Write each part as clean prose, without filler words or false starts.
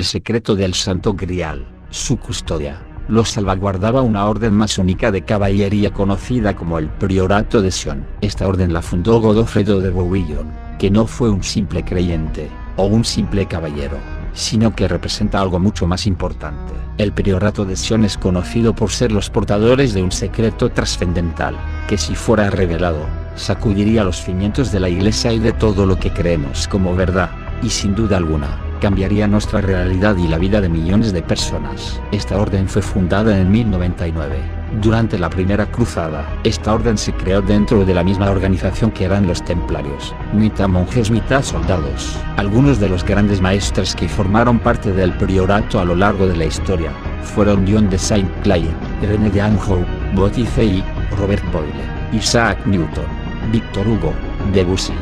El secreto del Santo Grial, su custodia, lo salvaguardaba una orden masónica de caballería conocida como el Priorato de Sion. Esta orden la fundó Godofredo de Bouillon, que no fue un simple creyente, o un simple caballero, sino que representa algo mucho más importante. El Priorato de Sion es conocido por ser los portadores de un secreto trascendental, que si fuera revelado, sacudiría los cimientos de la Iglesia y de todo lo que creemos como verdad, y sin duda alguna, cambiaría nuestra realidad y la vida de millones de personas. Esta orden fue fundada en 1099, durante la Primera Cruzada. Esta orden se creó dentro de la misma organización que eran los templarios, mitad monjes mitad soldados. Algunos de los grandes maestres que formaron parte del priorato a lo largo de la historia, fueron John de Saint-Clair, René de Anjou, Botticelli, Robert Boyle, Isaac Newton, Victor Hugo, Debussy.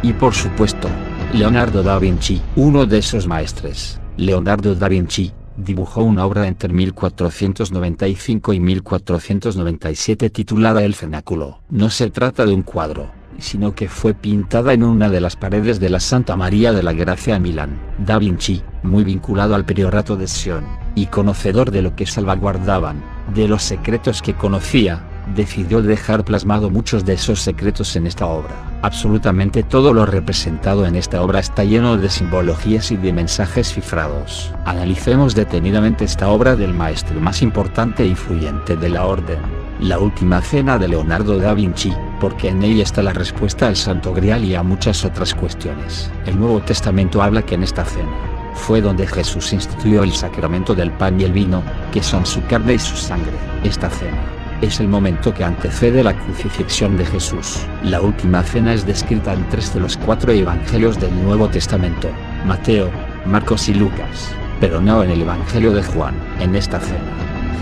Y por supuesto, Leonardo da Vinci. Uno de esos maestres, Leonardo da Vinci, dibujó una obra entre 1495 y 1497 titulada El Cenáculo. No se trata de un cuadro, sino que fue pintada en una de las paredes de la Santa María de la Gracia en Milán. Da Vinci, muy vinculado al Priorato de Sion, y conocedor de lo que salvaguardaban, de los secretos que conocía, decidió dejar plasmado muchos de esos secretos en esta obra. Absolutamente todo lo representado en esta obra está lleno de simbologías y de mensajes cifrados. Analicemos detenidamente esta obra del maestro más importante e influyente de la orden, La Última Cena de Leonardo da Vinci, porque en ella está la respuesta al Santo Grial y a muchas otras cuestiones. El Nuevo Testamento habla que en esta cena fue donde Jesús instituyó el sacramento del pan y el vino, que son su carne y su sangre. Esta cena es el momento que antecede la crucifixión de Jesús. La Última Cena es descrita en 3 de los 4 evangelios del Nuevo Testamento, Mateo, Marcos y Lucas, pero no en el Evangelio de Juan. En esta cena,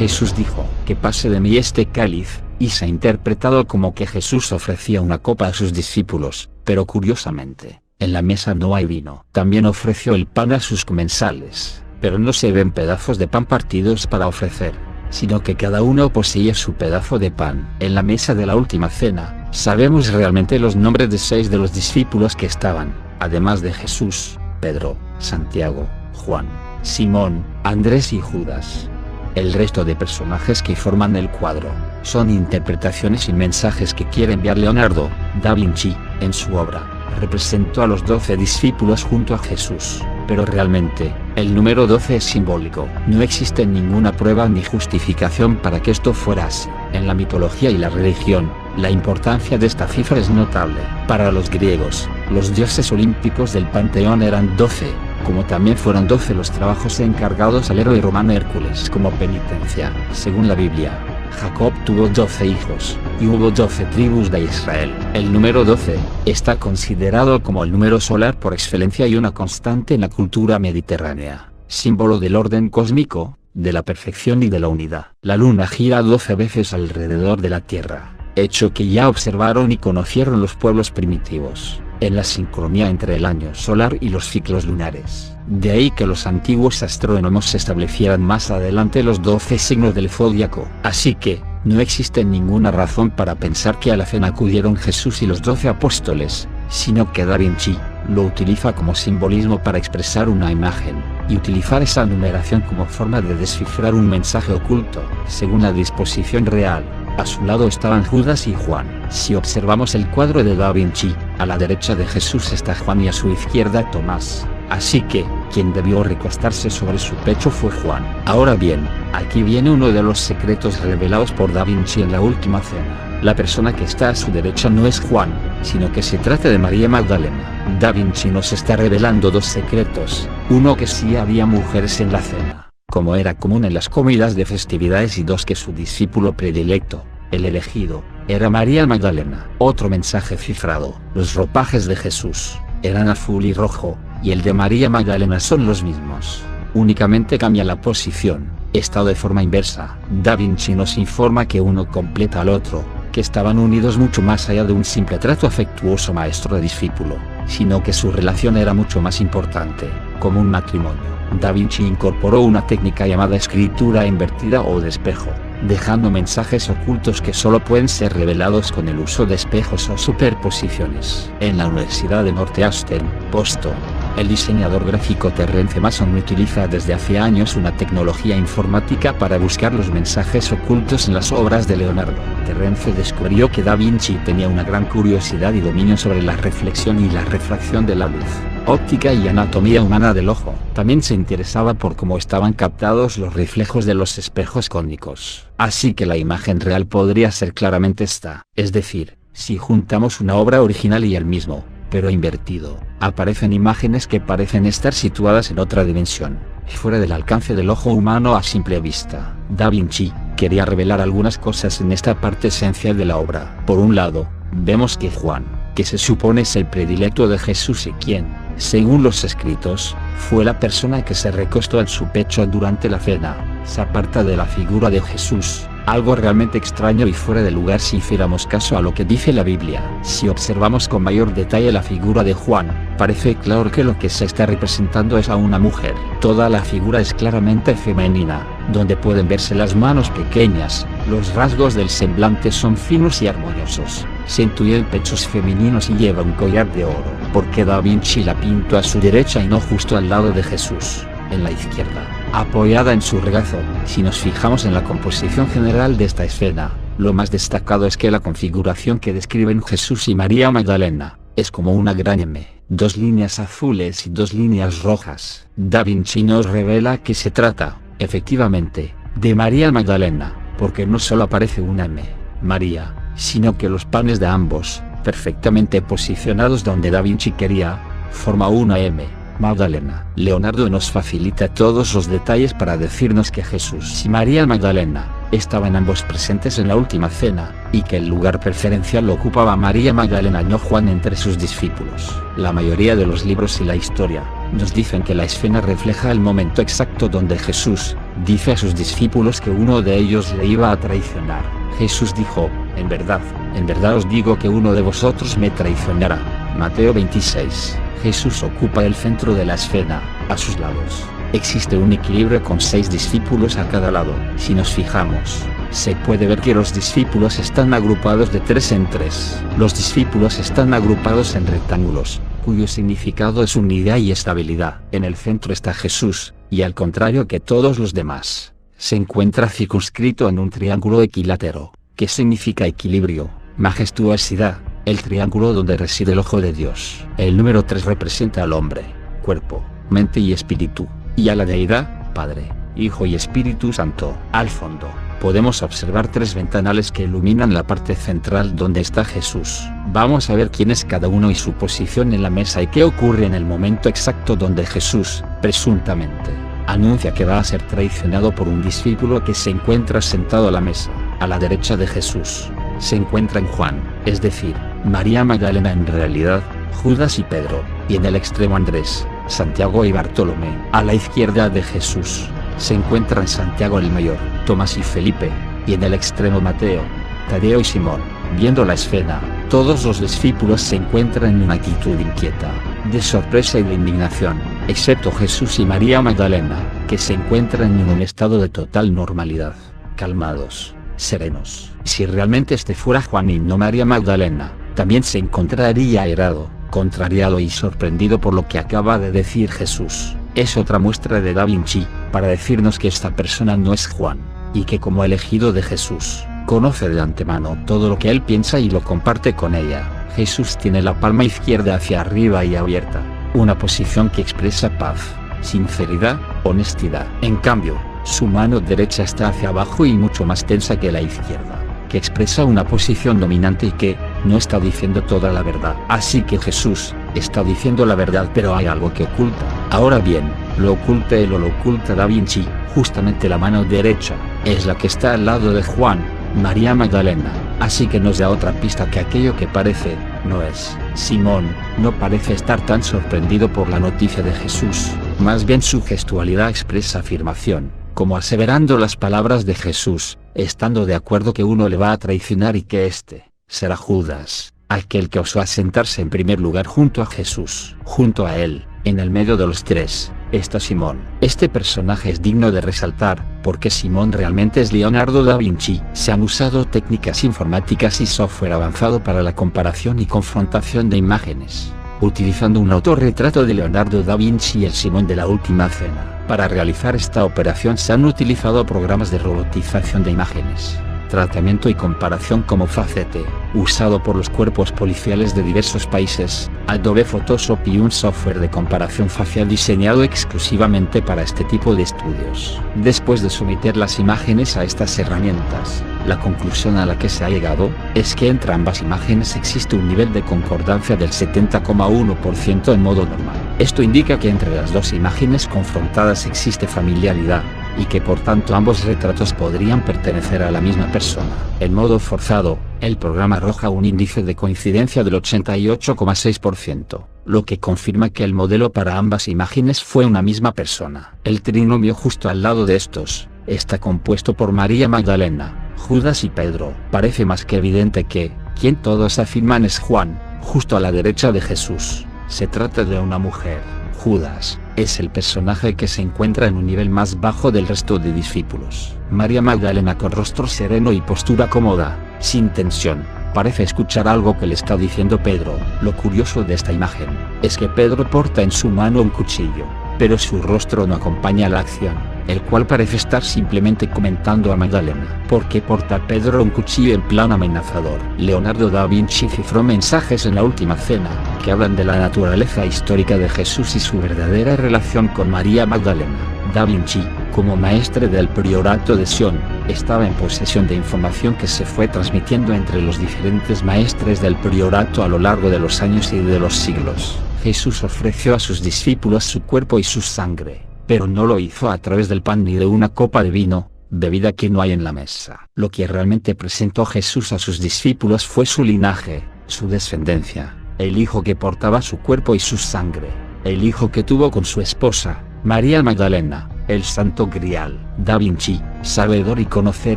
Jesús dijo, que pase de mí este cáliz, y se ha interpretado como que Jesús ofrecía una copa a sus discípulos, pero curiosamente, en la mesa no hay vino. También ofreció el pan a sus comensales, pero no se ven pedazos de pan partidos para ofrecer, sino que cada uno poseía su pedazo de pan. En la mesa de la Última Cena, sabemos realmente los nombres de 6 de los discípulos que estaban, además de Jesús, Pedro, Santiago, Juan, Simón, Andrés y Judas. El resto de personajes que forman el cuadro, son interpretaciones y mensajes que quiere enviar Leonardo da Vinci. En su obra, representó a los 12 discípulos junto a Jesús, pero realmente, el número 12 es simbólico. No existe ninguna prueba ni justificación para que esto fuera así. En la mitología y la religión, la importancia de esta cifra es notable. Para los griegos, los dioses olímpicos del panteón eran 12, como también fueron 12 los trabajos encargados al héroe romano Hércules como penitencia. Según la Biblia, Jacob tuvo 12 hijos, y hubo 12 tribus de Israel. El número 12 está considerado como el número solar por excelencia y una constante en la cultura mediterránea, símbolo del orden cósmico, de la perfección y de la unidad. La luna gira 12 veces alrededor de la Tierra, hecho que ya observaron y conocieron los pueblos primitivos, en la sincronía entre el año solar y los ciclos lunares. De ahí que los antiguos astrónomos establecieran más adelante los 12 signos del zodiaco. Así que, no existe ninguna razón para pensar que a la cena acudieron Jesús y los 12 apóstoles, sino que Da Vinci lo utiliza como simbolismo para expresar una imagen, y utilizar esa numeración como forma de descifrar un mensaje oculto. Según la disposición real, a su lado estaban Judas y Juan. Si observamos el cuadro de Da Vinci, a la derecha de Jesús está Juan y a su izquierda Tomás. Así que, quien debió recostarse sobre su pecho fue Juan. Ahora bien, aquí viene uno de los secretos revelados por Da Vinci en La Última Cena. La persona que está a su derecha no es Juan, sino que se trata de María Magdalena. Da Vinci nos está revelando 2 secretos, uno que sí había mujeres en la cena, como era común en las comidas de festividades, y 2 que su discípulo predilecto, el elegido, era María Magdalena. Otro mensaje cifrado, los ropajes de Jesús eran azul y rojo, y el de María Magdalena son los mismos, únicamente cambia la posición, está de forma inversa. Da Vinci nos informa que uno completa al otro, que estaban unidos mucho más allá de un simple trato afectuoso maestro-discípulo, sino que su relación era mucho más importante, como un matrimonio. Da Vinci incorporó una técnica llamada escritura invertida o de espejo, dejando mensajes ocultos que solo pueden ser revelados con el uso de espejos o superposiciones. En la Universidad de Northeastern, Boston, El diseñador gráfico Terence Mason utiliza desde hace años una tecnología informática para buscar los mensajes ocultos en las obras de Leonardo. Terence descubrió que Da Vinci tenía una gran curiosidad y dominio sobre la reflexión y la refracción de la luz, óptica y anatomía humana del ojo. También se interesaba por cómo estaban captados los reflejos de los espejos cónicos. Así que la imagen real podría ser claramente esta, es decir, si juntamos una obra original y el mismo, pero invertido, aparecen imágenes que parecen estar situadas en otra dimensión, fuera del alcance del ojo humano a simple vista. Da Vinci quería revelar algunas cosas en esta parte esencial de la obra. Por un lado, vemos que Juan, que se supone es el predilecto de Jesús y quien, según los escritos, fue la persona que se recostó en su pecho durante la cena, se aparta de la figura de Jesús, algo realmente extraño y fuera de lugar si hiciéramos caso a lo que dice la Biblia. Si observamos con mayor detalle la figura de Juan, parece claro que lo que se está representando es a una mujer. Toda la figura es claramente femenina, donde pueden verse las manos pequeñas, los rasgos del semblante son finos y armoniosos, se intuyen pechos femeninos y lleva un collar de oro. Porque Da Vinci la pintó a su derecha y no justo al lado de Jesús, en la izquierda, apoyada en su regazo. Si nos fijamos en la composición general de esta escena, lo más destacado es que la configuración que describen Jesús y María Magdalena, es como una gran M, dos líneas azules y dos líneas rojas. Da Vinci nos revela que se trata, efectivamente, de María Magdalena, porque no solo aparece una M, María, sino que los panes de ambos, perfectamente posicionados donde Da Vinci quería, forma una M, Magdalena. Leonardo nos facilita todos los detalles para decirnos que Jesús y María Magdalena estaban ambos presentes en la última cena, y que el lugar preferencial lo ocupaba María Magdalena y no Juan entre sus discípulos. La mayoría de los libros y la historia nos dicen que la escena refleja el momento exacto donde Jesús dice a sus discípulos que uno de ellos le iba a traicionar. Jesús dijo, en verdad os digo que uno de vosotros me traicionará. Mateo 26. Jesús ocupa el centro de la escena, a sus lados. Existe un equilibrio con 6 discípulos a cada lado. Si nos fijamos, se puede ver que los discípulos están agrupados de 3 en 3. Los discípulos están agrupados en rectángulos, cuyo significado es unidad y estabilidad. En el centro está Jesús, y al contrario que todos los demás, se encuentra circunscrito en un triángulo equilátero, que significa equilibrio, majestuosidad, el triángulo donde reside el ojo de Dios. El número 3 representa al hombre, cuerpo, mente y espíritu, y a la deidad, Padre, Hijo y Espíritu Santo. Al fondo, podemos observar 3 ventanales que iluminan la parte central donde está Jesús. Vamos a ver quién es cada uno y su posición en la mesa y qué ocurre en el momento exacto donde Jesús, presuntamente, anuncia que va a ser traicionado por un discípulo que se encuentra sentado a la mesa. A la derecha de Jesús, se encuentran Juan, es decir, María Magdalena en realidad, Judas y Pedro, y en el extremo Andrés, Santiago y Bartolomé. A la izquierda de Jesús, se encuentran Santiago el Mayor, Tomás y Felipe, y en el extremo Mateo, Tadeo y Simón. Viendo la escena, todos los discípulos se encuentran en una actitud inquieta, de sorpresa y de indignación, excepto Jesús y María Magdalena, que se encuentran en un estado de total normalidad, calmados, serenos. Si realmente este fuera Juan y no María Magdalena, también se encontraría airado, contrariado y sorprendido por lo que acaba de decir Jesús. Es otra muestra de Da Vinci, para decirnos que esta persona no es Juan, y que como elegido de Jesús, conoce de antemano todo lo que él piensa y lo comparte con ella. Jesús tiene la palma izquierda hacia arriba y abierta, una posición que expresa paz, sinceridad, honestidad. En cambio, su mano derecha está hacia abajo y mucho más tensa que la izquierda, que expresa una posición dominante y que no está diciendo toda la verdad. Así que Jesús está diciendo la verdad, pero hay algo que oculta. Ahora bien, lo oculta él o lo oculta Da Vinci. Justamente la mano derecha es la que está al lado de Juan, María Magdalena, así que nos da otra pista que aquello que parece, no es. Simón no parece estar tan sorprendido por la noticia de Jesús, más bien su gestualidad expresa afirmación, como aseverando las palabras de Jesús, estando de acuerdo que uno le va a traicionar y que éste será Judas, aquel que osó a sentarse en primer lugar junto a Jesús. Junto a él, en el medio de los 3, está Simón. Este personaje es digno de resaltar, porque Simón realmente es Leonardo da Vinci. Se han usado técnicas informáticas y software avanzado para la comparación y confrontación de imágenes, utilizando un autorretrato de Leonardo da Vinci y el Simón de la Última Cena. Para realizar esta operación se han utilizado programas de robotización de imágenes, tratamiento y comparación como Facete, usado por los cuerpos policiales de diversos países, Adobe Photoshop y un software de comparación facial diseñado exclusivamente para este tipo de estudios. Después de someter las imágenes a estas herramientas, la conclusión a la que se ha llegado es que entre ambas imágenes existe un nivel de concordancia del 70,1% en modo normal. Esto indica que entre las dos imágenes confrontadas existe familiaridad, y que por tanto ambos retratos podrían pertenecer a la misma persona. En modo forzado, el programa arroja un índice de coincidencia del 88,6%, lo que confirma que el modelo para ambas imágenes fue una misma persona. El trinomio justo al lado de estos está compuesto por María Magdalena, Judas y Pedro. Parece más que evidente que, quien todos afirman es Juan, justo a la derecha de Jesús. Se trata de una mujer. Judas es el personaje que se encuentra en un nivel más bajo del resto de discípulos. María Magdalena, con rostro sereno y postura cómoda, sin tensión, parece escuchar algo que le está diciendo Pedro. Lo curioso de esta imagen es que Pedro porta en su mano un cuchillo, pero su rostro no acompaña la acción, el cual parece estar simplemente comentando a Magdalena. ¿Por qué porta Pedro un cuchillo en plan amenazador? Leonardo da Vinci cifró mensajes en la Última Cena, que hablan de la naturaleza histórica de Jesús y su verdadera relación con María Magdalena. Da Vinci, como maestre del priorato de Sion, estaba en posesión de información que se fue transmitiendo entre los diferentes maestres del priorato a lo largo de los años y de los siglos. Jesús ofreció a sus discípulos su cuerpo y su sangre, pero no lo hizo a través del pan ni de una copa de vino, bebida que no hay en la mesa. Lo que realmente presentó Jesús a sus discípulos fue su linaje, su descendencia, el hijo que portaba su cuerpo y su sangre, el hijo que tuvo con su esposa, María Magdalena, el Santo Grial. Da Vinci, sabedor y conocer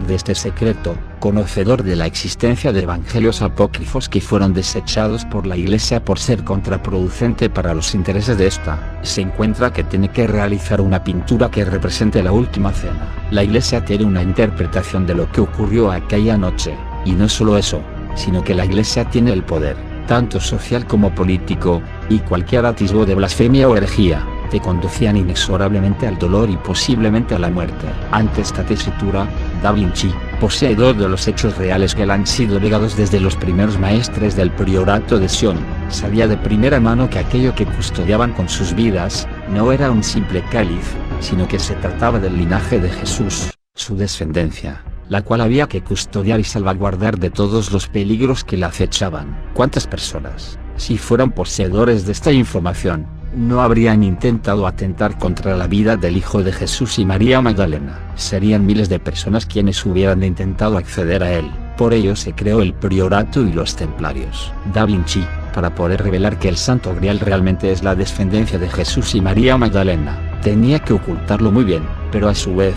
de este secreto, conocedor de la existencia de evangelios apócrifos que fueron desechados por la Iglesia por ser contraproducente para los intereses de esta, se encuentra que tiene que realizar una pintura que represente la Última Cena. La Iglesia tiene una interpretación de lo que ocurrió aquella noche, y no solo eso, sino que la Iglesia tiene el poder, tanto social como político, y cualquier atisbo de blasfemia o herejía te conducían inexorablemente al dolor y posiblemente a la muerte. Ante esta tesitura, Da Vinci, poseedor de los hechos reales que le han sido legados desde los primeros maestres del priorato de Sion, sabía de primera mano que aquello que custodiaban con sus vidas, no era un simple cáliz, sino que se trataba del linaje de Jesús, su descendencia, la cual había que custodiar y salvaguardar de todos los peligros que la acechaban. ¿Cuántas personas, si fueran poseedores de esta información, no habrían intentado atentar contra la vida del Hijo de Jesús y María Magdalena? Serían miles de personas quienes hubieran intentado acceder a él. Por ello se creó el priorato y los templarios. Da Vinci, para poder revelar que el Santo Grial realmente es la descendencia de Jesús y María Magdalena, tenía que ocultarlo muy bien, pero a su vez,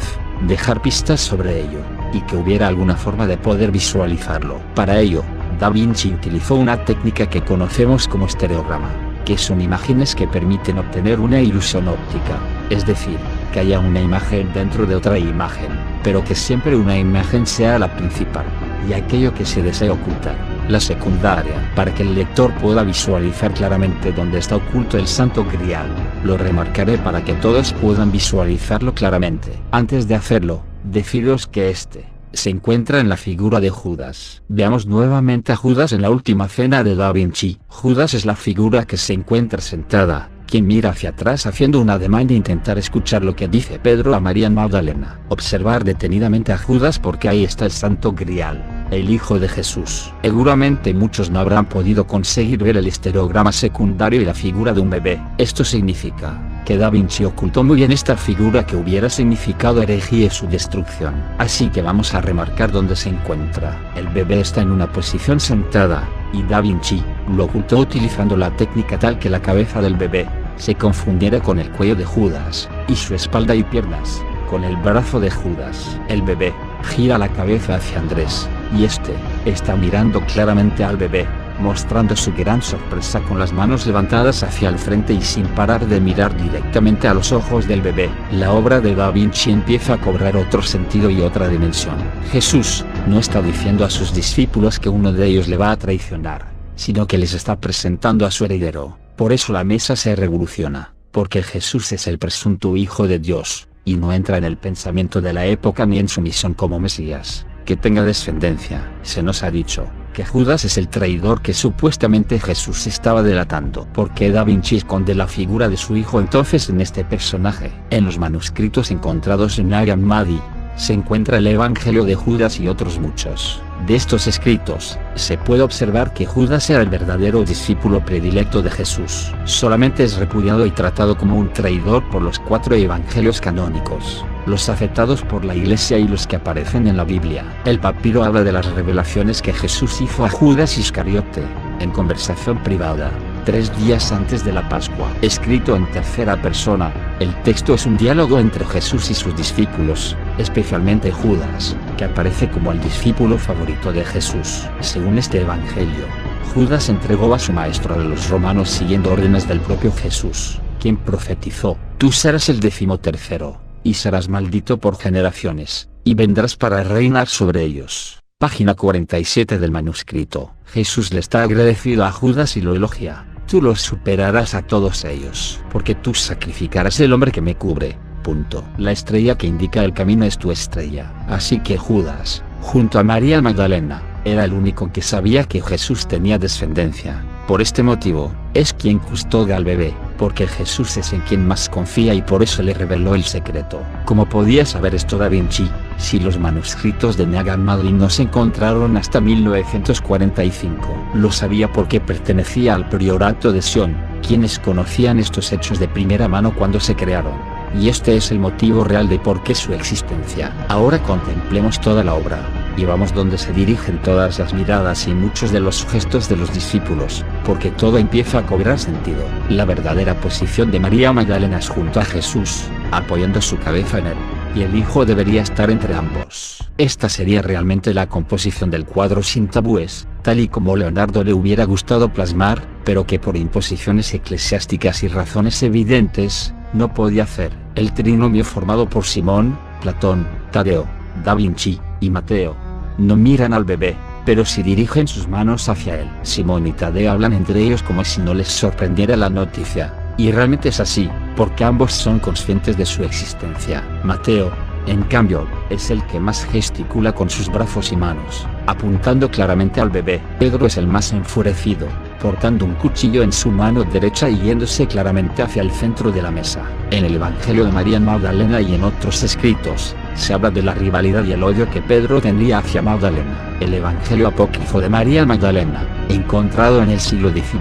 dejar pistas sobre ello, y que hubiera alguna forma de poder visualizarlo. Para ello, Da Vinci utilizó una técnica que conocemos como estereograma, que son imágenes que permiten obtener una ilusión óptica, es decir, que haya una imagen dentro de otra imagen, pero que siempre una imagen sea la principal, y aquello que se desea ocultar, la secundaria, para que el lector pueda visualizar claramente dónde está oculto el Santo Grial. Lo remarcaré para que todos puedan visualizarlo claramente. Antes de hacerlo, deciros que este se encuentra en la figura de Judas. Veamos nuevamente a Judas en la Última Cena de Da Vinci. Judas es la figura que se encuentra sentada, quien mira hacia atrás haciendo un ademán de intentar escuchar lo que dice Pedro a María Magdalena. Observar detenidamente a Judas porque ahí está el Santo Grial, el Hijo de Jesús. Seguramente muchos no habrán podido conseguir ver el estereograma secundario y la figura de un bebé. Esto significa que Da Vinci ocultó muy bien esta figura que hubiera significado herejía y su destrucción. Así que vamos a remarcar dónde se encuentra. El bebé está en una posición sentada, y Da Vinci lo ocultó utilizando la técnica tal que la cabeza del bebé se confundiera con el cuello de Judas, y su espalda y piernas con el brazo de Judas. El bebé gira la cabeza hacia Andrés, y este está mirando claramente al bebé, mostrando su gran sorpresa con las manos levantadas hacia el frente y sin parar de mirar directamente a los ojos del bebé. La obra de Da Vinci empieza a cobrar otro sentido y otra dimensión. Jesús no está diciendo a sus discípulos que uno de ellos le va a traicionar, sino que les está presentando a su heredero, Por eso la mesa se revoluciona, porque Jesús es el presunto Hijo de Dios, y no entra en el pensamiento de la época ni en su misión como Mesías, que tenga descendencia. Se nos ha dicho que Judas es el traidor que supuestamente Jesús estaba delatando. ¿Por qué Da Vinci esconde la figura de su hijo entonces en este personaje? En los manuscritos encontrados en Nag Hammadi, se encuentra el Evangelio de Judas y otros muchos. De estos escritos, se puede observar que Judas era el verdadero discípulo predilecto de Jesús. Solamente es repudiado y tratado como un traidor por los 4 evangelios canónicos, los aceptados por la Iglesia y los que aparecen en la Biblia. El papiro habla de las revelaciones que Jesús hizo a Judas Iscariote, en conversación privada, 3 días antes de la Pascua. Escrito en tercera persona, el texto es un diálogo entre Jesús y sus discípulos, especialmente Judas, que aparece como el discípulo favorito de Jesús. Según este evangelio, Judas entregó a su maestro de los romanos siguiendo órdenes del propio Jesús, quien profetizó: tú serás el 13º, y serás maldito por generaciones, y vendrás para reinar sobre ellos. Página 47 del manuscrito. Jesús le está agradecido a Judas y lo elogia: tú los superarás a todos ellos, porque tú sacrificarás el hombre que me cubre. Punto. La estrella que indica el camino es tu estrella. Así que Judas, junto a María Magdalena, era el único que sabía que Jesús tenía descendencia. Por este motivo, es quien custodia al bebé, porque Jesús es en quien más confía y por eso le reveló el secreto. ¿Cómo podía saber esto Da Vinci, si los manuscritos de Nag Hammadi no se encontraron hasta 1945? Lo sabía porque pertenecía al priorato de Sion, quienes conocían estos hechos de primera mano cuando se crearon. Y este es el motivo real de por qué su existencia. Ahora contemplemos toda la obra, y vamos donde se dirigen todas las miradas y muchos de los gestos de los discípulos, porque todo empieza a cobrar sentido. La verdadera posición de María Magdalena es junto a Jesús, apoyando su cabeza en él, y el Hijo debería estar entre ambos. Esta sería realmente la composición del cuadro sin tabúes, tal y como Leonardo le hubiera gustado plasmar, pero que por imposiciones eclesiásticas y razones evidentes, no podía hacer. El trinomio formado por Simón, Platón, Tadeo, Da Vinci y Mateo no miran al bebé, pero sí dirigen sus manos hacia él. Simón y Tadeo hablan entre ellos como si no les sorprendiera la noticia, y realmente es así, porque ambos son conscientes de su existencia. Mateo, en cambio, es el que más gesticula con sus brazos y manos, apuntando claramente al bebé. Pedro es el más enfurecido, portando un cuchillo en su mano derecha y yéndose claramente hacia el centro de la mesa. En el Evangelio de María Magdalena y en otros escritos, se habla de la rivalidad y el odio que Pedro tendría hacia Magdalena. El Evangelio apócrifo de María Magdalena, encontrado en el siglo XIX,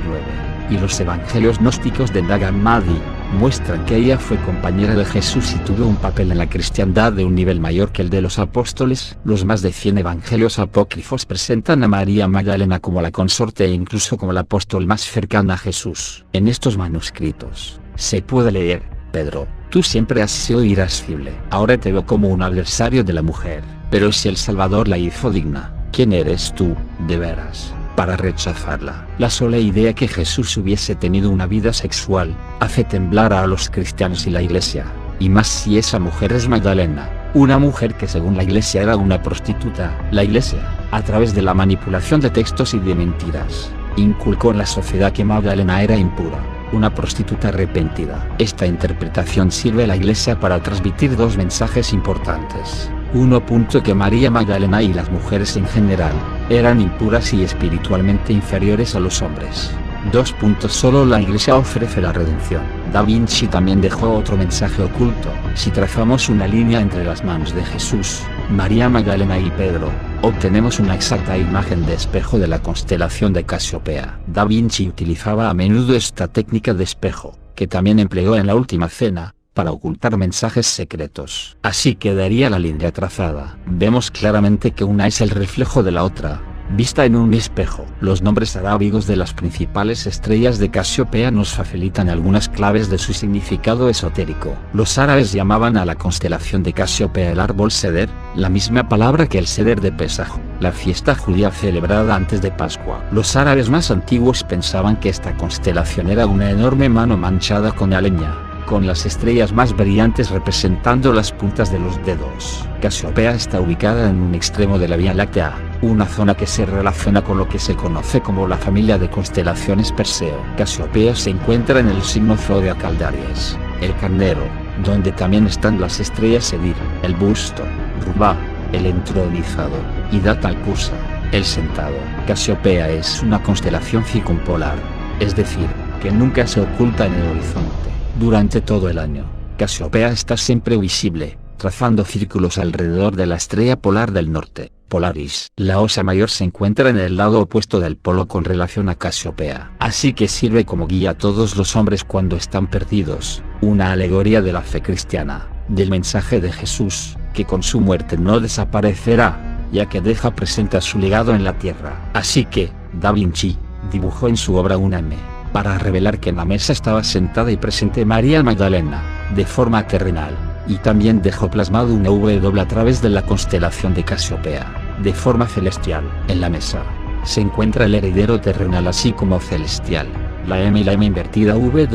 y los evangelios gnósticos de Nag Hammadi, muestran que ella fue compañera de Jesús y tuvo un papel en la cristiandad de un nivel mayor que el de los apóstoles. Los más de 100 evangelios apócrifos presentan a María Magdalena como la consorte e incluso como la apóstol más cercana a Jesús. En estos manuscritos, se puede leer: Pedro, tú siempre has sido irascible. Ahora te veo como un adversario de la mujer. Pero si el Salvador la hizo digna, ¿quién eres tú, de veras, para rechazarla? La sola idea que Jesús hubiese tenido una vida sexual, hace temblar a los cristianos y la Iglesia, y más si esa mujer es Magdalena, una mujer que según la Iglesia era una prostituta. La Iglesia, a través de la manipulación de textos y de mentiras, inculcó en la sociedad que Magdalena era impura, una prostituta arrepentida. Esta interpretación sirve a la Iglesia para transmitir 2 mensajes importantes. 1. Que María Magdalena y las mujeres en general, eran impuras y espiritualmente inferiores a los hombres. 2. Solo la Iglesia ofrece la redención. Da Vinci también dejó otro mensaje oculto. Si trazamos una línea entre las manos de Jesús, María Magdalena y Pedro, obtenemos una exacta imagen de espejo de la constelación de Casiopea. Da Vinci utilizaba a menudo esta técnica de espejo, que también empleó en la Última Cena, para ocultar mensajes secretos. Así quedaría la línea trazada. Vemos claramente que una es el reflejo de la otra, vista en un espejo. Los nombres arábigos de las principales estrellas de Casiopea nos facilitan algunas claves de su significado esotérico. Los árabes llamaban a la constelación de Casiopea el árbol Seder, la misma palabra que el Seder de Pesaj, la fiesta judía celebrada antes de Pascua. Los árabes más antiguos pensaban que esta constelación era una enorme mano manchada con leña, con las estrellas más brillantes representando las puntas de los dedos. Casiopea está ubicada en un extremo de la Vía Láctea, una zona que se relaciona con lo que se conoce como la familia de constelaciones Perseo. Casiopea se encuentra en el signo zodiacal de Aries, el carnero, donde también están las estrellas Edir, el busto, Rubá, el entronizado, y Datalcusa, el sentado. Casiopea es una constelación circumpolar, es decir, que nunca se oculta en el horizonte. Durante todo el año, Casiopea está siempre visible, trazando círculos alrededor de la estrella polar del norte, Polaris. La Osa Mayor se encuentra en el lado opuesto del polo con relación a Casiopea, así que sirve como guía a todos los hombres cuando están perdidos, una alegoría de la fe cristiana, del mensaje de Jesús, que con su muerte no desaparecerá, ya que deja presente su legado en la tierra. Así que, Da Vinci dibujó en su obra una M, para revelar que en la mesa estaba sentada y presente María Magdalena, de forma terrenal, y también dejó plasmado una W a través de la constelación de Casiopea, de forma celestial. En la mesa se encuentra el heredero terrenal así como celestial, la M y la M invertida W.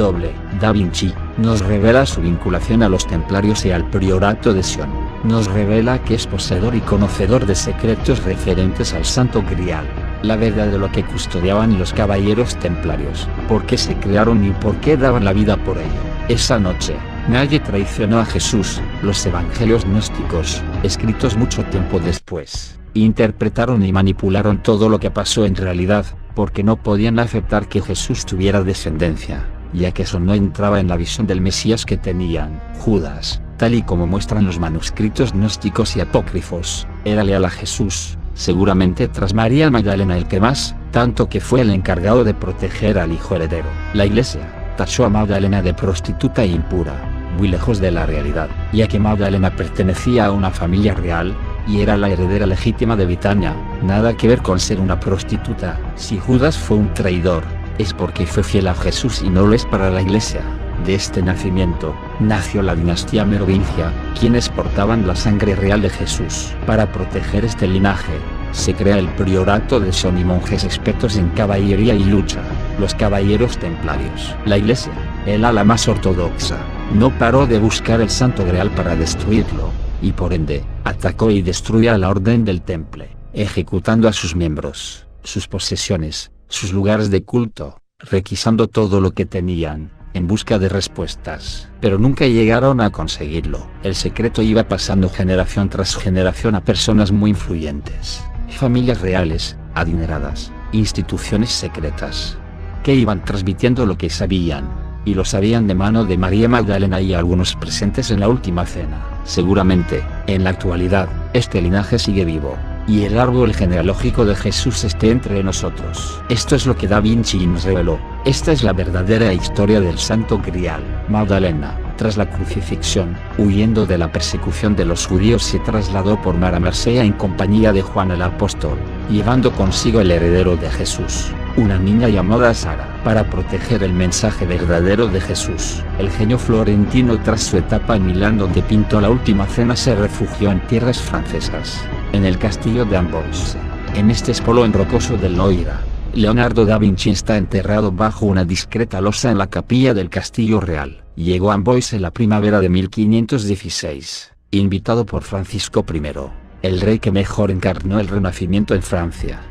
Da Vinci nos revela su vinculación a los templarios y al priorato de Sion, nos revela que es poseedor y conocedor de secretos referentes al Santo Grial, la verdad de lo que custodiaban los caballeros templarios, por qué se crearon y por qué daban la vida por ello. Esa noche, nadie traicionó a Jesús. Los evangelios gnósticos, escritos mucho tiempo después, interpretaron y manipularon todo lo que pasó en realidad, porque no podían aceptar que Jesús tuviera descendencia, ya que eso no entraba en la visión del Mesías que tenían. Judas, tal y como muestran los manuscritos gnósticos y apócrifos, era leal a Jesús, seguramente tras María Magdalena el que más, tanto que fue el encargado de proteger al hijo heredero. La Iglesia tachó a Magdalena de prostituta e impura, muy lejos de la realidad, ya que Magdalena pertenecía a una familia real, y era la heredera legítima de Betania, nada que ver con ser una prostituta. Si Judas fue un traidor, es porque fue fiel a Jesús y no lo es para la Iglesia. De este nacimiento, nació la dinastía merovingia, quienes portaban la sangre real de Jesús. Para proteger este linaje, se crea el priorato de Sion y monjes expertos en caballería y lucha, los caballeros templarios. La Iglesia, el ala más ortodoxa, no paró de buscar el Santo Grial para destruirlo, y por ende, atacó y destruyó a la Orden del Temple, ejecutando a sus miembros, sus posesiones, sus lugares de culto, requisando todo lo que tenían, en busca de respuestas, pero nunca llegaron a conseguirlo. El secreto iba pasando generación tras generación a personas muy influyentes, familias reales, adineradas, instituciones secretas, que iban transmitiendo lo que sabían, y lo sabían de mano de María Magdalena y algunos presentes en la última cena. Seguramente, en la actualidad, este linaje sigue vivo, y el árbol genealógico de Jesús esté entre nosotros. Esto es lo que Da Vinci nos reveló. Esta es la verdadera historia del Santo Grial. Magdalena, tras la crucifixión, huyendo de la persecución de los judíos, se trasladó por mar a Marsella en compañía de Juan el Apóstol, llevando consigo el heredero de Jesús, una niña llamada Sara, para proteger el mensaje verdadero de Jesús. El genio florentino, tras su etapa en Milán donde pintó la última cena, se refugió en tierras francesas, en el castillo de Amboise. En este espolón rocoso del Loira, Leonardo da Vinci está enterrado bajo una discreta losa en la capilla del Castillo Real. Llegó a Amboise en la primavera de 1516, invitado por Francisco I, el rey que mejor encarnó el Renacimiento en Francia.